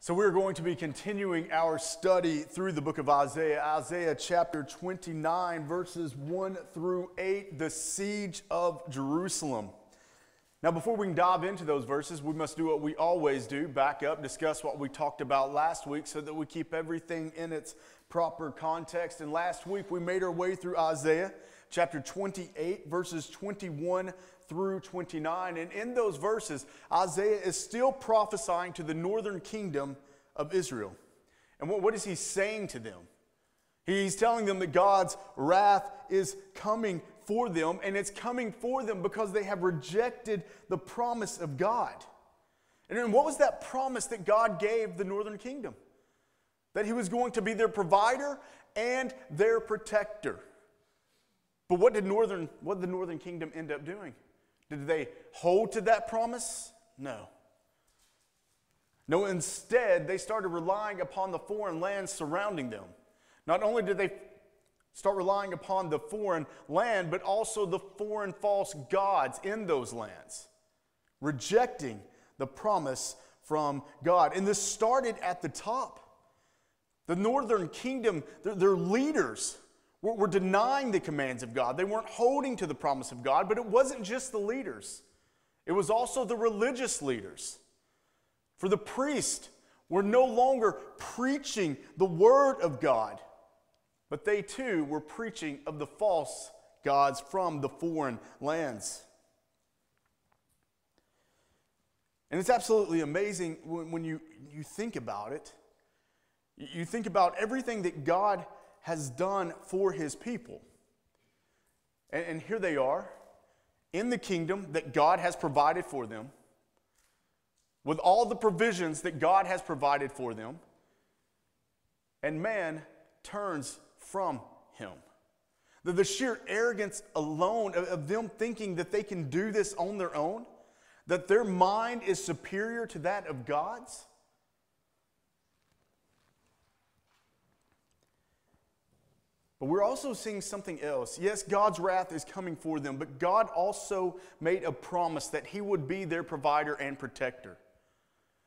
So we're going to be continuing our study through the book of Isaiah. Isaiah chapter 29, verses 1 through 8, the siege of Jerusalem. Now, before we can dive into those verses, we must do what we always do, back up, discuss what we talked about last week so that we keep everything in its proper context. And last week, we made our way through Isaiah chapter 28, verses 21 through 29. And in those verses, Isaiah is still prophesying to the northern kingdom of Israel. And what is he saying to them? He's telling them that God's wrath is coming for them, and it's coming for them because they have rejected the promise of God. And then what was that promise that God gave the northern kingdom? That he was going to be their provider and their protector. But what did the northern kingdom end up doing? Did they hold to that promise? No. No, instead, they started relying upon the foreign lands surrounding them. Not only did they start relying upon the foreign land, but also the foreign false gods in those lands, rejecting the promise from God. And this started at the top. The northern kingdom, their leaders were denying the commands of God. They weren't holding to the promise of God, but it wasn't just the leaders. It was also the religious leaders. For the priests were no longer preaching the word of God, but they too were preaching of the false gods from the foreign lands. And it's absolutely amazing when you think about it. You think about everything that God has done for his people. And here they are in the kingdom that God has provided for them, with all the provisions that God has provided for them, and man turns from him. The sheer arrogance alone of them thinking that they can do this on their own, that their mind is superior to that of God's. But we're also seeing something else. Yes, God's wrath is coming for them, but God also made a promise that he would be their provider and protector.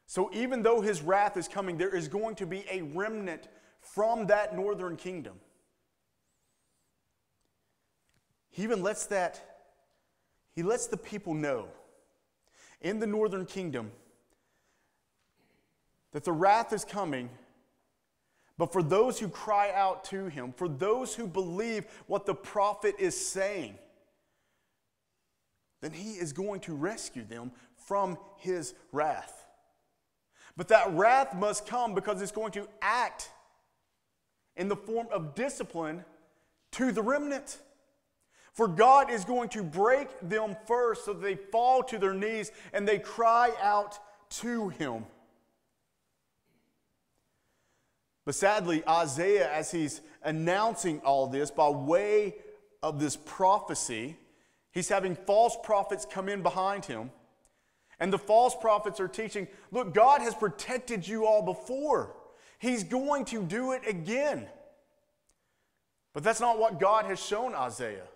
So even though his wrath is coming, there is going to be a remnant from that northern kingdom. He even lets the people know in the northern kingdom that the wrath is coming. But for those who cry out to him, for those who believe what the prophet is saying, then he is going to rescue them from his wrath. But that wrath must come because it's going to act in the form of discipline to the remnant. For God is going to break them first so that they fall to their knees and they cry out to him. But sadly, Isaiah, as he's announcing all this by way of this prophecy, he's having false prophets come in behind him. And the false prophets are teaching, look, God has protected you all before. He's going to do it again. But that's not what God has shown Isaiah.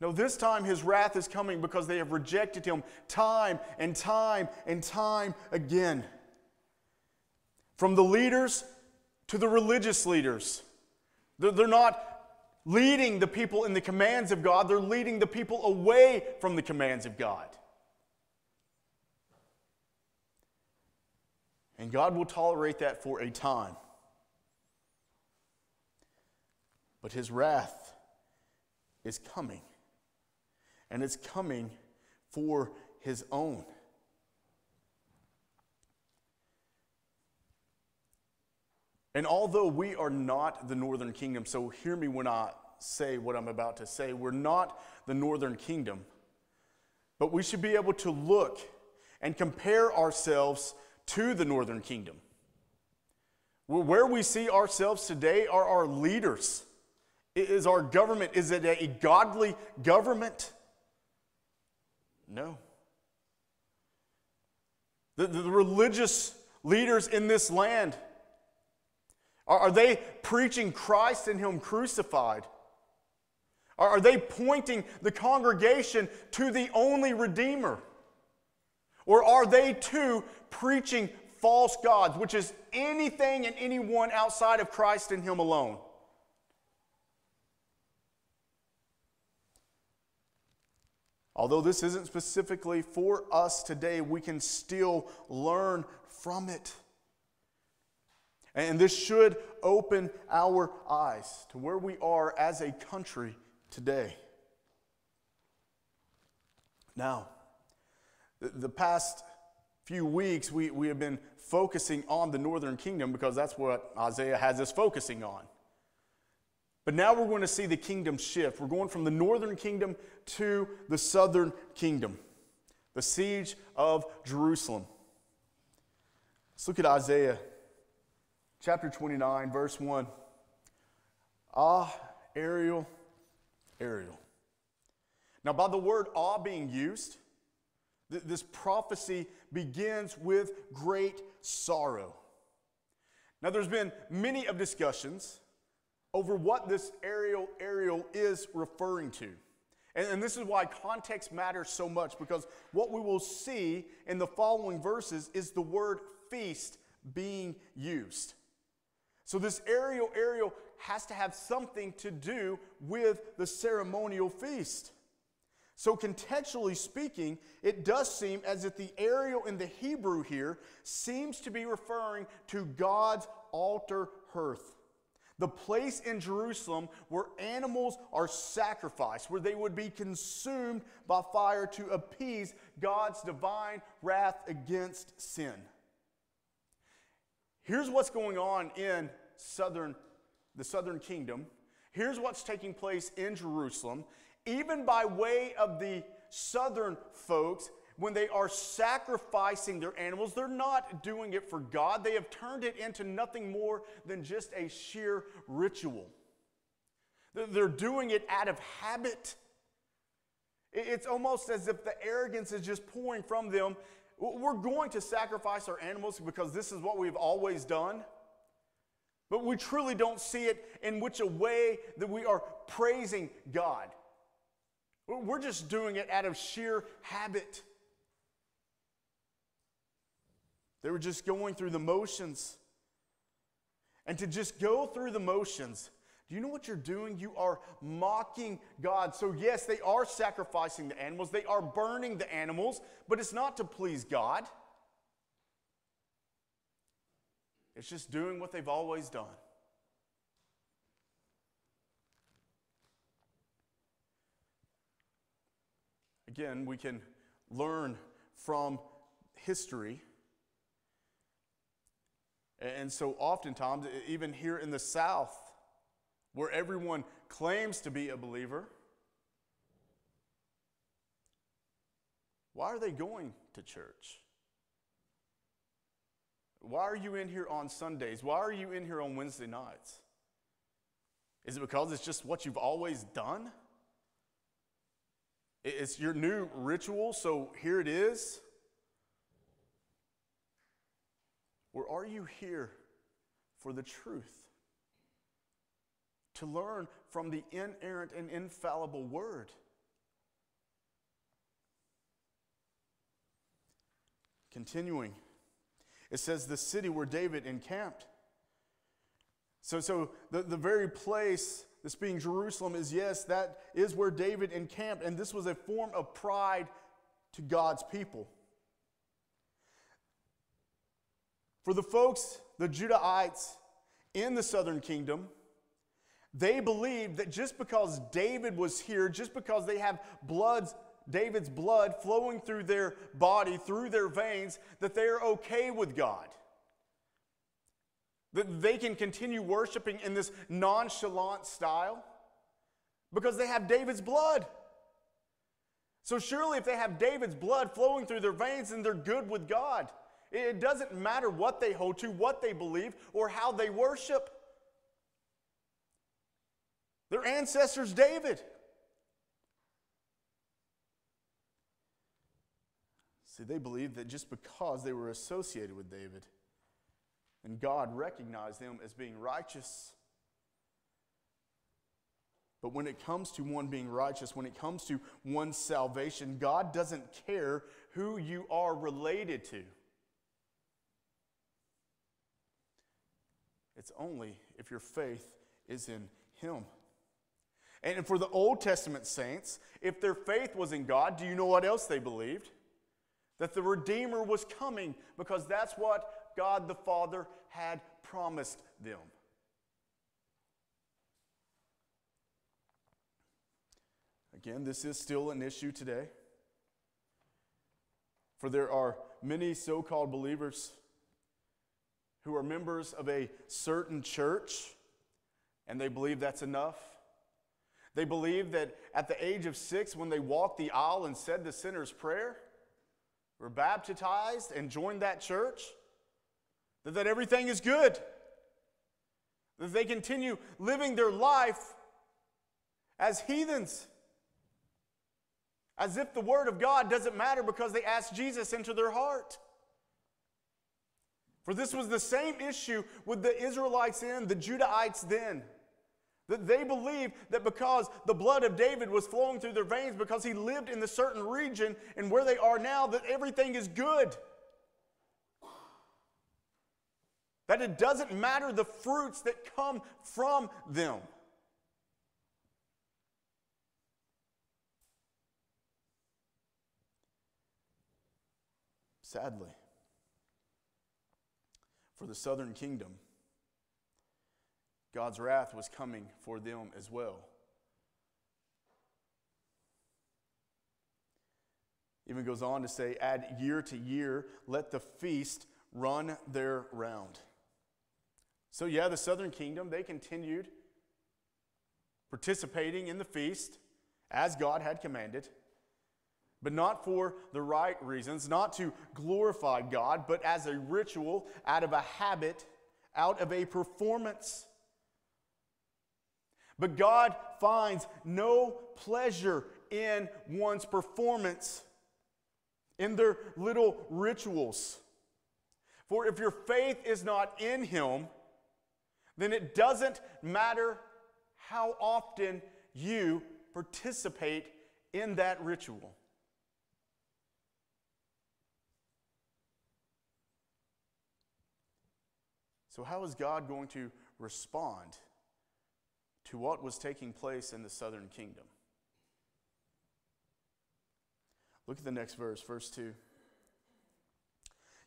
No, this time his wrath is coming because they have rejected him time and time and time again. From the leaders to the religious leaders. They're not leading the people in the commands of God. They're leading the people away from the commands of God. And God will tolerate that for a time. But his wrath is coming. And it's coming for his own. And although we are not the northern kingdom, so hear me when I say what I'm about to say, we're not the northern kingdom, but we should be able to look and compare ourselves to the northern kingdom. Where we see ourselves today are our leaders. Is our government, is it a godly government? No. The religious leaders in this land, are they preaching Christ and him crucified? Are they pointing the congregation to the only Redeemer? Or are they too preaching false gods, which is anything and anyone outside of Christ and Him alone. Although this isn't specifically for us today, we can still learn from it. And this should open our eyes to where we are as a country today. Now, the past few weeks, we have been focusing on the northern kingdom because that's what Isaiah has us focusing on. But now we're going to see the kingdom shift. We're going from the northern kingdom to the southern kingdom. The siege of Jerusalem. Let's look at Isaiah chapter 29, verse 1. Ah, Ariel, Ariel. Now, by the word ah being used, this prophecy begins with great sorrow. Now, there's been many of discussions over what this Ariel is referring to. And this is why context matters so much, because what we will see in the following verses is the word feast being used. So this Ariel has to have something to do with the ceremonial feast. So contextually speaking, it does seem as if the Ariel in the Hebrew here seems to be referring to God's altar hearth. The place in Jerusalem where animals are sacrificed, where they would be consumed by fire to appease God's divine wrath against sin. Here's what's going on in the southern kingdom. Here's what's taking place in Jerusalem. Even by way of the southern folks, when they are sacrificing their animals, they're not doing it for God. They have turned it into nothing more than just a sheer ritual. They're doing it out of habit. It's almost as if the arrogance is just pouring from them. We're going to sacrifice our animals because this is what we've always done. But we truly don't see it in which a way that we are praising God. We're just doing it out of sheer habit. They were just going through the motions. And to just go through the motions, do you know what you're doing? You are mocking God. So yes, they are sacrificing the animals. They are burning the animals, but it's not to please God. It's just doing what they've always done. Again, we can learn from history. And so oftentimes, even here in the South, where everyone claims to be a believer, why are they going to church? Why are you in here on Sundays? Why are you in here on Wednesday nights? Is it because it's just what you've always done? It's your new ritual, so here it is? Or are you here for the truth? To learn from the inerrant and infallible Word? Continuing, it says the city where David encamped. So the very place, this being Jerusalem, is yes, that is where David encamped. And this was a form of pride to God's people. For the folks, the Judahites in the southern kingdom, they believed that just because David was here, just because they have David's blood flowing through their body, through their veins, that they are okay with God. That they can continue worshiping in this nonchalant style because they have David's blood. So surely if they have David's blood flowing through their veins, then they're good with God. It doesn't matter what they hold to, what they believe, or how they worship. Their ancestor's David. See, they believed that just because they were associated with David, and God recognized them as being righteous. But when it comes to one being righteous, when it comes to one's salvation, God doesn't care who you are related to. It's only if your faith is in Him. And for the Old Testament saints, if their faith was in God, do you know what else they believed? That the Redeemer was coming, because that's what God the Father had promised them. Again, this is still an issue today. For there are many so-called believers who are members of a certain church, and they believe that's enough. They believe that at the age of 6, when they walked the aisle and said the sinner's prayer, were baptized and joined that church, that everything is good. That they continue living their life as heathens. As if the Word of God doesn't matter because they asked Jesus into their heart. For this was the same issue with the Israelites then, the Judahites then. That they believed that because the blood of David was flowing through their veins, because he lived in the certain region and where they are now, that everything is good. That it doesn't matter the fruits that come from them. Sadly, for the southern kingdom, God's wrath was coming for them as well. Even goes on to say, add year to year, let the feast run their round. So yeah, the southern kingdom, they continued participating in the feast as God had commanded, but not for the right reasons, not to glorify God, but as a ritual, out of a habit, out of a performance. But God finds no pleasure in one's performance, in their little rituals. For if your faith is not in Him, then it doesn't matter how often you participate in that ritual. So how is God going to respond to what was taking place in the southern kingdom? Look at the next verse 2.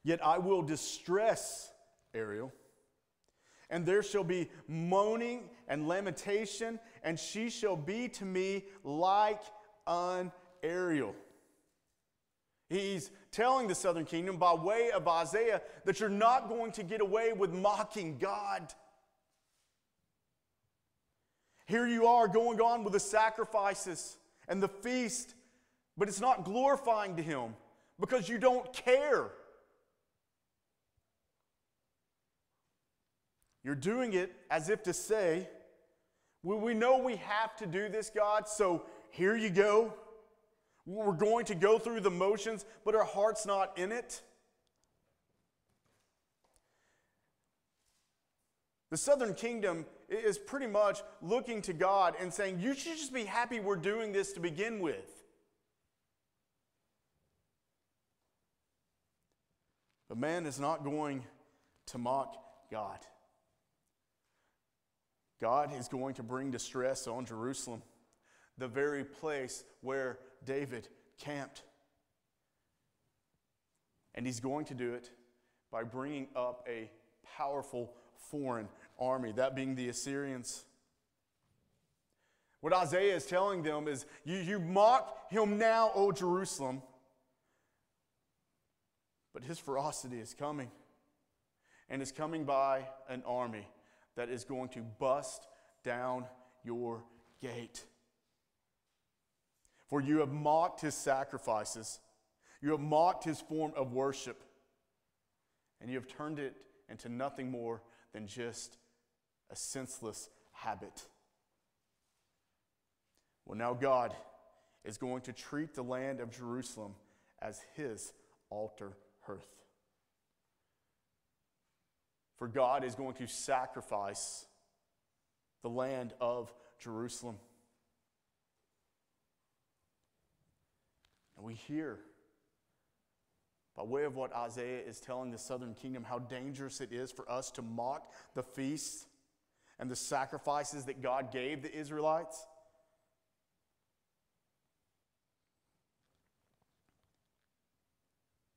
Yet I will distress Ariel, and there shall be moaning and lamentation, and she shall be to me like an Ariel. He's telling the southern kingdom by way of Isaiah that you're not going to get away with mocking God. Here you are going on with the sacrifices and the feast, but it's not glorifying to Him because you don't care. You're doing it as if to say, well, we know we have to do this, God, so here you go. We're going to go through the motions, but our heart's not in it. The southern kingdom is pretty much looking to God and saying, you should just be happy we're doing this to begin with. But man is not going to mock God. God is going to bring distress on Jerusalem, the very place where David camped. And He's going to do it by bringing up a powerful foreign army, that being the Assyrians. What Isaiah is telling them is, you mock Him now, O Jerusalem, but His ferocity is coming, and is coming by an army that is going to bust down your gate. For you have mocked His sacrifices, you have mocked His form of worship, and you have turned it into nothing more than just a senseless habit. Well, now God is going to treat the land of Jerusalem as His altar hearth. For God is going to sacrifice the land of Jerusalem. And we hear by way of what Isaiah is telling the southern kingdom, how dangerous it is for us to mock the feasts and the sacrifices that God gave the Israelites.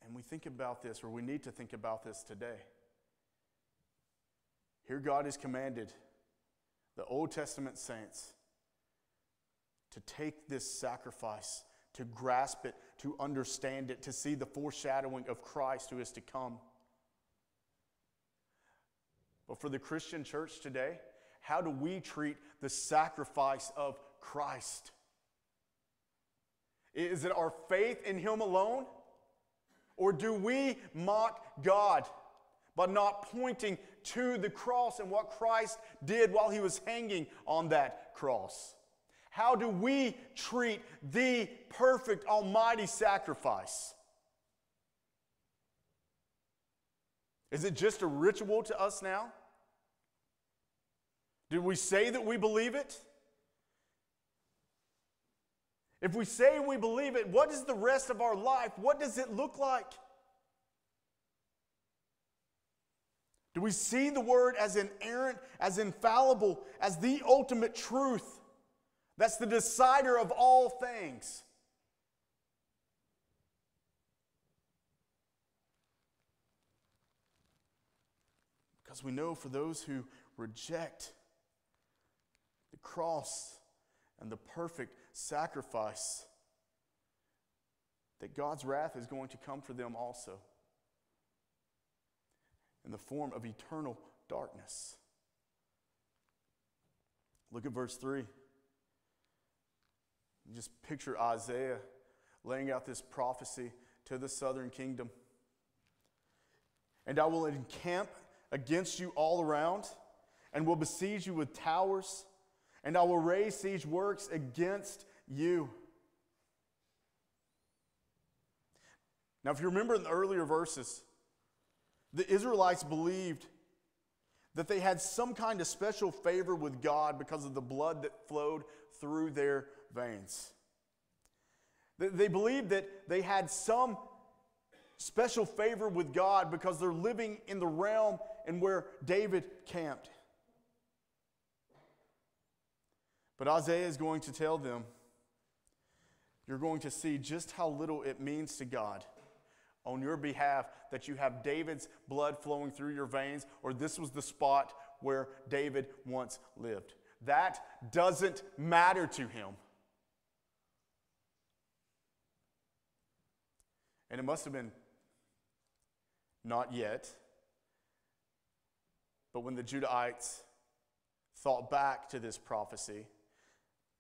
And we think about this, or we need to think about this today. Here God has commanded the Old Testament saints to take this sacrifice, to grasp it, to understand it, to see the foreshadowing of Christ who is to come. But for the Christian church today, how do we treat the sacrifice of Christ? Is it our faith in Him alone? Or do we mock God by not pointing to the cross and what Christ did while He was hanging on that cross? How do we treat the perfect, almighty sacrifice? Is it just a ritual to us now? Did we say that we believe it? If we say we believe it, what is the rest of our life? What does it look like? Do we see the Word as inerrant, as infallible, as the ultimate truth? That's the decider of all things. Because we know for those who reject the cross and the perfect sacrifice, that God's wrath is going to come for them also in the form of eternal darkness. Look at verse 3. Just picture Isaiah laying out this prophecy to the southern kingdom. And I will encamp against you all around, and will besiege you with towers, and I will raise siege works against you. Now, if you remember in the earlier verses, the Israelites believed that they had some kind of special favor with God because of the blood that flowed through their veins. They believed that they had some special favor with God because they're living in the realm and where David camped. But Isaiah is going to tell them, you're going to see just how little it means to God on your behalf that you have David's blood flowing through your veins, or this was the spot where David once lived. That doesn't matter to him. And it must have been not yet, but when the Judahites thought back to this prophecy,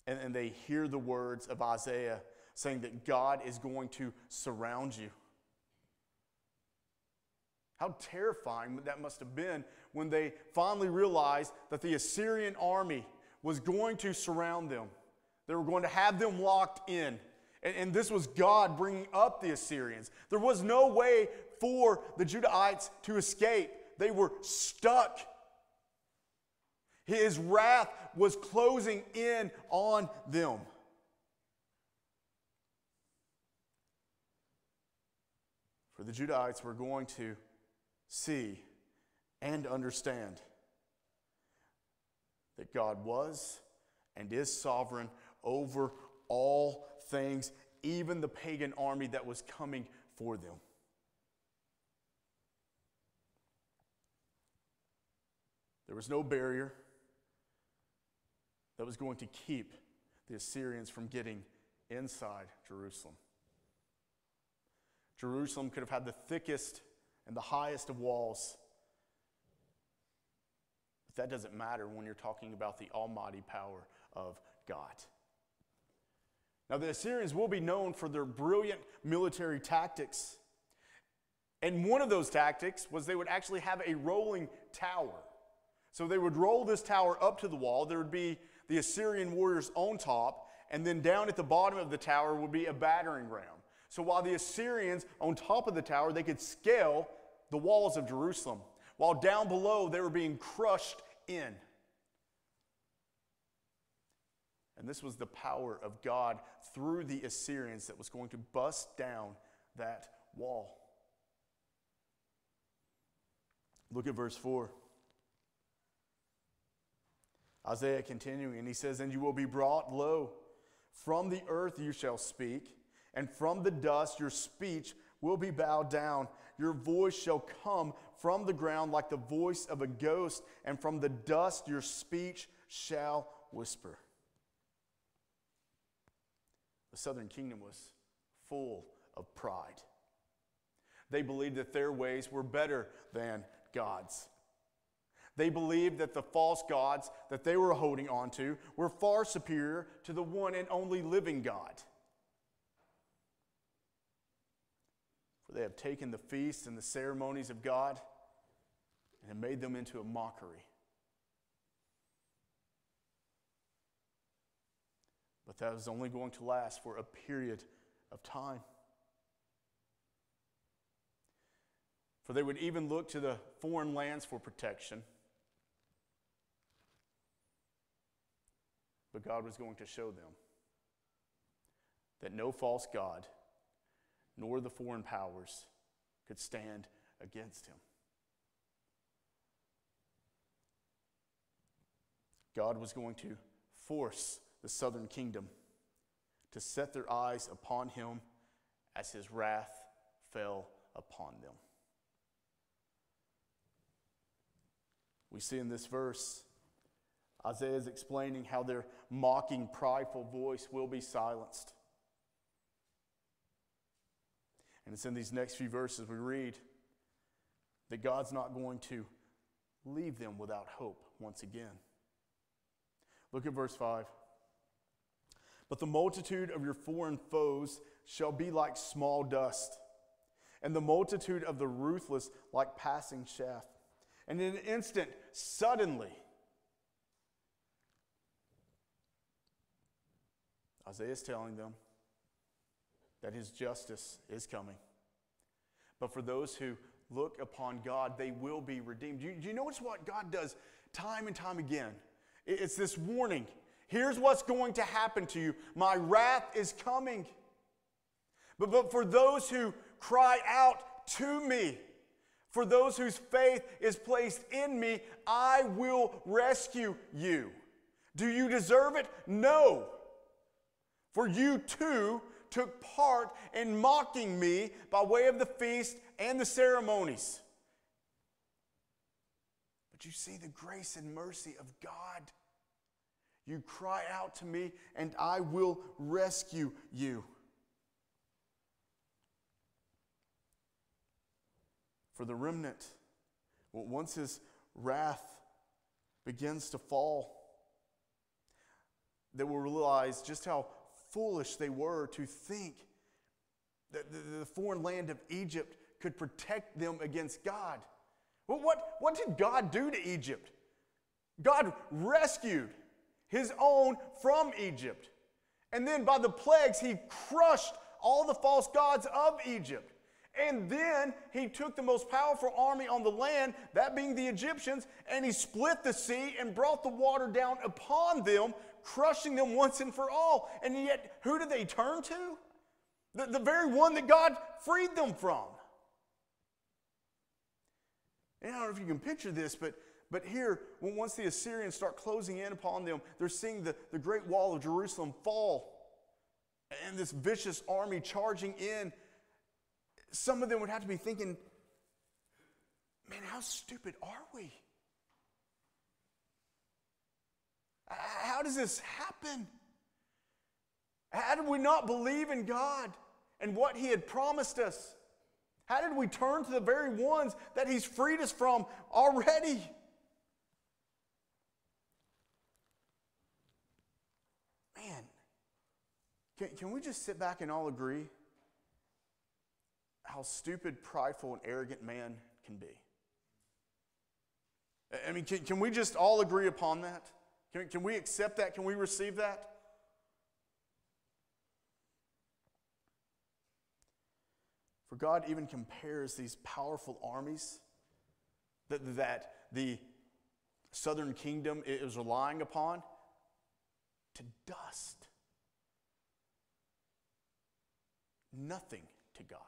and they hear the words of Isaiah saying that God is going to surround you. How terrifying that must have been when they finally realized that the Assyrian army was going to surround them. They were going to have them locked in. And this was God bringing up the Assyrians. There was no way for the Judahites to escape. They were stuck. His wrath was closing in on them. For the Judahites were going to see and understand that God was and is sovereign over all things, even the pagan army that was coming for them. There was no barrier that was going to keep the Assyrians from getting inside Jerusalem. Jerusalem could have had the thickest and the highest of walls. But that doesn't matter when you're talking about the almighty power of God. Now, the Assyrians will be known for their brilliant military tactics. And one of those tactics was they would actually have a rolling tower. So they would roll this tower up to the wall. There would be the Assyrian warriors on top, and then down at the bottom of the tower would be a battering ram. So while the Assyrians on top of the tower, they could scale the walls of Jerusalem, while down below they were being crushed in. And this was the power of God through the Assyrians that was going to bust down that wall. Look at verse 4. Isaiah continuing, and he says, "And you will be brought low. From the earth you shall speak, and from the dust your speech will be bowed down. Your voice shall come from the ground like the voice of a ghost, and from the dust your speech shall whisper." The southern kingdom was full of pride. They believed that their ways were better than God's. They believed that the false gods that they were holding on to were far superior to the one and only living God. For they have taken the feasts and the ceremonies of God and have made them into a mockery. But that is only going to last for a period of time. For they would even look to the foreign lands for protection. But God was going to show them that no false god, nor the foreign powers, could stand against him. God was going to force the southern kingdom to set their eyes upon him as his wrath fell upon them. We see in this verse, Isaiah is explaining how their mocking, prideful voice will be silenced. And it's in these next few verses we read that God's not going to leave them without hope once again. Look at verse 5. "But the multitude of your foreign foes shall be like small dust, and the multitude of the ruthless like passing chaff. And in an instant, suddenly," Isaiah is telling them that his justice is coming. But for those who look upon God, they will be redeemed. Do you notice what God does time and time again? It's this warning. Here's what's going to happen to you. My wrath is coming. But for those who cry out to me, for those whose faith is placed in me, I will rescue you. Do you deserve it? No. For you too took part in mocking me by way of the feast and the ceremonies. But you see the grace and mercy of God. You cry out to me, and I will rescue you. For the remnant, once his wrath begins to fall, they will realize just how foolish they were to think that the foreign land of Egypt could protect them against God. Well, what did God do to Egypt? God rescued his own from Egypt. And then by the plagues, he crushed all the false gods of Egypt. And then he took the most powerful army on the land, that being the Egyptians, and he split the sea and brought the water down upon them, crushing them once and for all. And yet, who did they turn to? The very one that God freed them from. And I don't know if you can picture this, but here, once the Assyrians start closing in upon them, they're seeing the great wall of Jerusalem fall. And this vicious army charging in. Some of them would have to be thinking, man, how stupid are we? How does this happen? How did we not believe in God and what he had promised us? How did we turn to the very ones that he's freed us from already? Man, can we just sit back and all agree how stupid, prideful, and arrogant man can be? I mean, can we just all agree upon that? Can we accept that? Can we receive that? For God even compares these powerful armies that the southern kingdom is relying upon to dust. Nothing to God.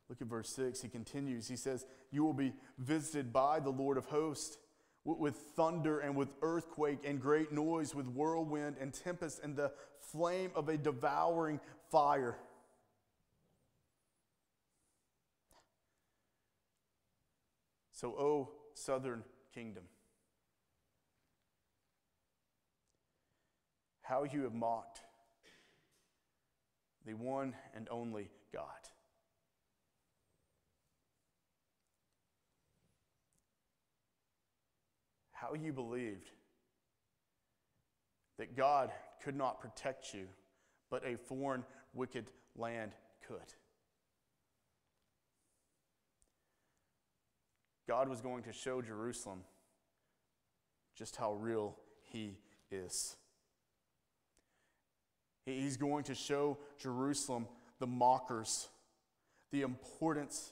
Look at verse 6. He continues. He says, you will be visited by the Lord of hosts with thunder and with earthquake and great noise, with whirlwind and tempest and the flame of a devouring fire. So, O southern kingdom, how you have mocked the one and only God. How you believed that God could not protect you, but a foreign, wicked land could. God was going to show Jerusalem just how real He is. He's going to show Jerusalem, the mockers, the importance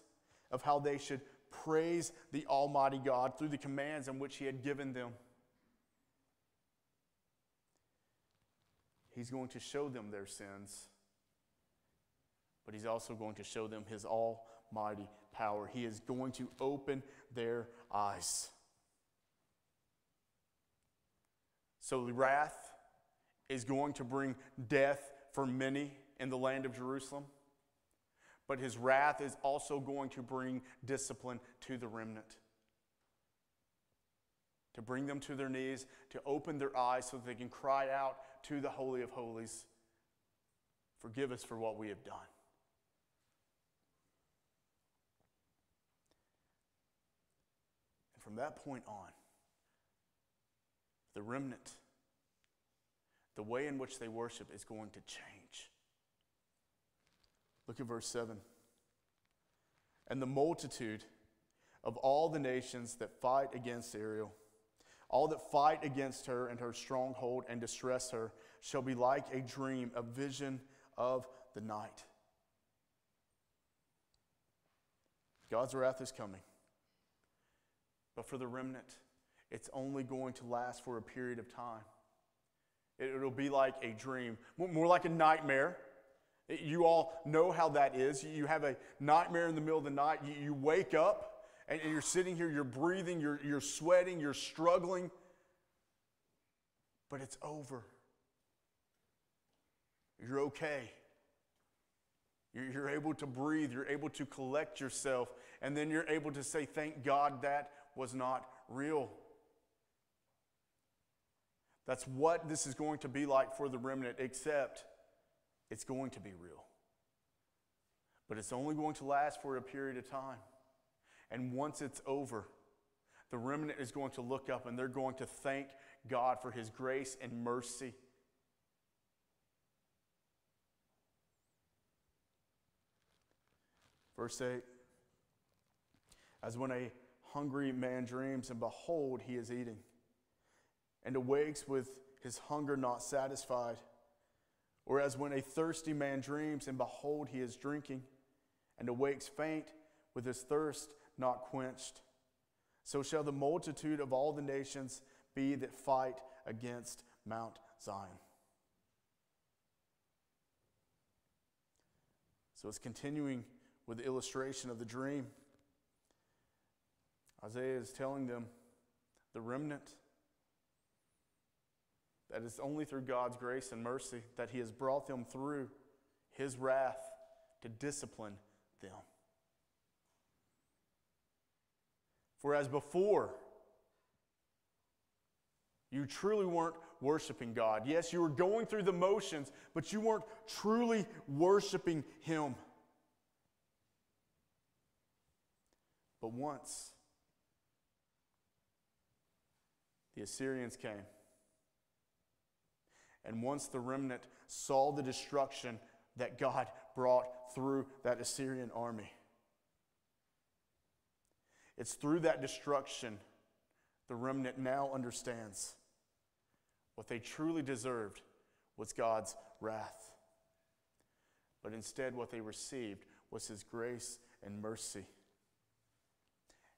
of how they should praise the Almighty God through the commands in which He had given them. He's going to show them their sins, but He's also going to show them His almighty power. He is going to open their eyes. So the wrath is going to bring death for many in the land of Jerusalem. But His wrath is also going to bring discipline to the remnant. To bring them to their knees, to open their eyes so that they can cry out to the Holy of Holies, forgive us for what we have done. And from that point on, the remnant, the way in which they worship is going to change. Look at verse 7. And the multitude of all the nations that fight against Ariel, all that fight against her and her stronghold and distress her, shall be like a dream, a vision of the night. God's wrath is coming. But for the remnant, it's only going to last for a period of time. It'll be like a dream, more like a nightmare. You all know how that is. You have a nightmare in the middle of the night. You wake up and you're sitting here, you're breathing, you're sweating, you're struggling. But it's over. You're okay. You're able to breathe. You're able to collect yourself. And then you're able to say, thank God that was not real. That's what this is going to be like for the remnant, except it's going to be real. But it's only going to last for a period of time. And once it's over, the remnant is going to look up and they're going to thank God for His grace and mercy. Verse 8. As when a hungry man dreams, and behold, he is eating, and awakes with his hunger not satisfied. Or as when a thirsty man dreams, and behold, he is drinking, and awakes faint with his thirst not quenched. So shall the multitude of all the nations be that fight against Mount Zion. So it's continuing with the illustration of the dream. Isaiah is telling them, the remnant, that it's only through God's grace and mercy that He has brought them through His wrath to discipline them. For as before, you truly weren't worshiping God. Yes, you were going through the motions, but you weren't truly worshiping Him. But once the Assyrians came, and once the remnant saw the destruction that God brought through that Assyrian army, it's through that destruction the remnant now understands what they truly deserved was God's wrath. But instead what they received was His grace and mercy.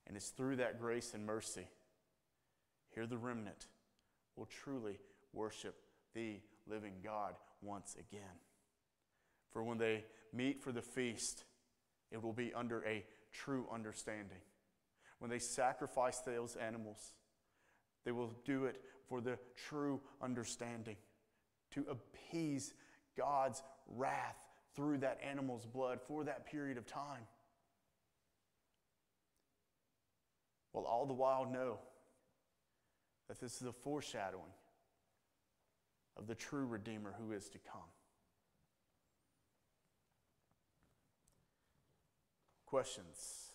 And it's through that grace and mercy here the remnant will truly worship the living God once again. For when they meet for the feast, it will be under a true understanding. When they sacrifice those animals, they will do it for the true understanding, to appease God's wrath through that animal's blood for that period of time. While all the while know that this is a foreshadowing of the true Redeemer who is to come. Questions?